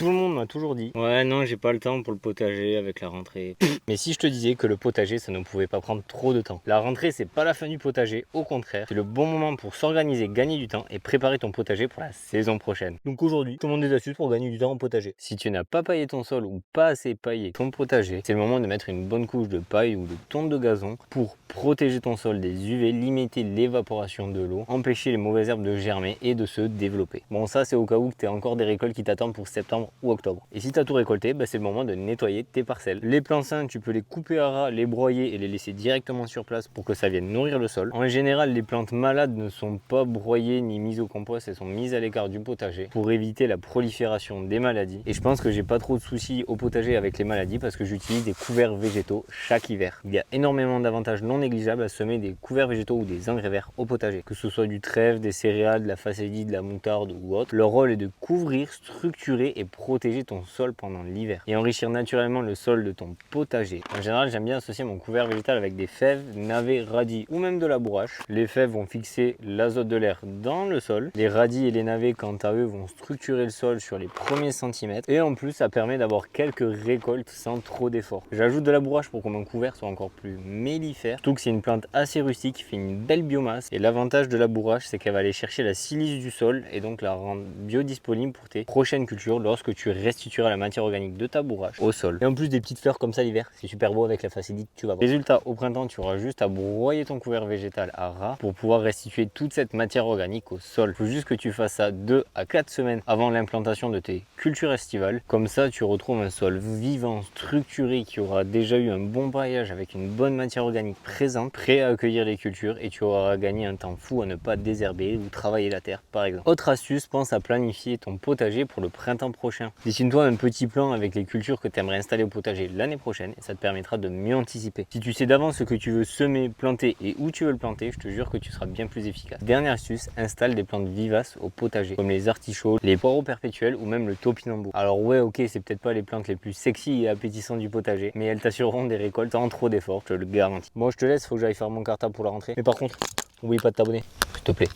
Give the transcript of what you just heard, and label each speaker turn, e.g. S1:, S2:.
S1: Tout le monde m'a toujours dit ouais non j'ai pas le temps pour le potager avec la rentrée. Mais si je te disais que le potager ça ne pouvait pas prendre trop de temps. La rentrée c'est pas la fin du potager, au contraire, c'est le bon moment pour s'organiser, gagner du temps et préparer ton potager pour la saison prochaine. Donc aujourd'hui, je te montre des astuces pour gagner du temps au potager. Si tu n'as pas paillé ton sol ou pas assez paillé ton potager, c'est le moment de mettre une bonne couche de paille ou de tonte de gazon pour protéger ton sol des UV, limiter l'évaporation de l'eau, empêcher les mauvaises herbes de germer et de se développer. Bon ça c'est au cas où tu as encore des récoltes qui t'attendent pour septembre ou octobre. Et si tu as tout récolté, c'est le moment de nettoyer tes parcelles. Les plants sains, tu peux les couper à ras, les broyer et les laisser directement sur place pour que ça vienne nourrir le sol. En général, les plantes malades ne sont pas broyées ni mises au compost, elles sont mises à l'écart du potager pour éviter la prolifération des maladies. Et je pense que j'ai pas trop de soucis au potager avec les maladies parce que j'utilise des couverts végétaux chaque hiver. Il y a énormément d'avantages non négligeables à semer des couverts végétaux ou des engrais verts au potager. Que ce soit du trèfle, des céréales, de la facélie, de la moutarde ou autre, leur rôle est de couvrir, structurer et protéger ton sol pendant l'hiver et enrichir naturellement le sol de ton potager. En général, j'aime bien associer mon couvert végétal avec des fèves, navets, radis ou même de la bourrache. Les fèves vont fixer l'azote de l'air dans le sol. Les radis et les navets, quant à eux, vont structurer le sol sur les premiers centimètres. Et en plus, ça permet d'avoir quelques récoltes sans trop d'efforts. J'ajoute de la bourrache pour que mon couvert soit encore plus mellifère. Surtout que c'est une plante assez rustique qui fait une belle biomasse. Et l'avantage de la bourrache, c'est qu'elle va aller chercher la silice du sol et donc la rendre biodisponible pour tes prochaines cultures lorsque tu restitueras la matière organique de ta bourrache au sol. Et en plus des petites fleurs comme ça l'hiver, c'est super beau avec la facilité que tu vas voir. Résultat, au printemps, tu auras juste à broyer ton couvert végétal à ras pour pouvoir restituer toute cette matière organique au sol. Il faut juste que tu fasses ça 2 à 4 semaines avant l'implantation de tes cultures estivales. Comme ça, tu retrouves un sol vivant, structuré, qui aura déjà eu un bon paillage avec une bonne matière organique présente, prêt à accueillir les cultures et tu auras gagné un temps fou à ne pas désherber ou travailler la terre par exemple. Autre astuce, pense à planifier ton potager pour le printemps prochain. Dessine-toi un petit plan avec les cultures que tu aimerais installer au potager l'année prochaine et ça te permettra de mieux anticiper. Si tu sais d'avance ce que tu veux semer, planter et où tu veux le planter, je te jure que tu seras bien plus efficace. Dernière astuce, installe des plantes vivaces au potager comme les artichauts, les poireaux perpétuels ou même le topinambour. Alors ouais ok, c'est peut-être pas les plantes les plus sexy et appétissantes du potager, mais elles t'assureront des récoltes sans trop d'efforts, je te le garantis. Moi je te laisse, faut que j'aille faire mon cartable pour la rentrée. Mais par contre, n'oublie pas de t'abonner, s'il te plaît.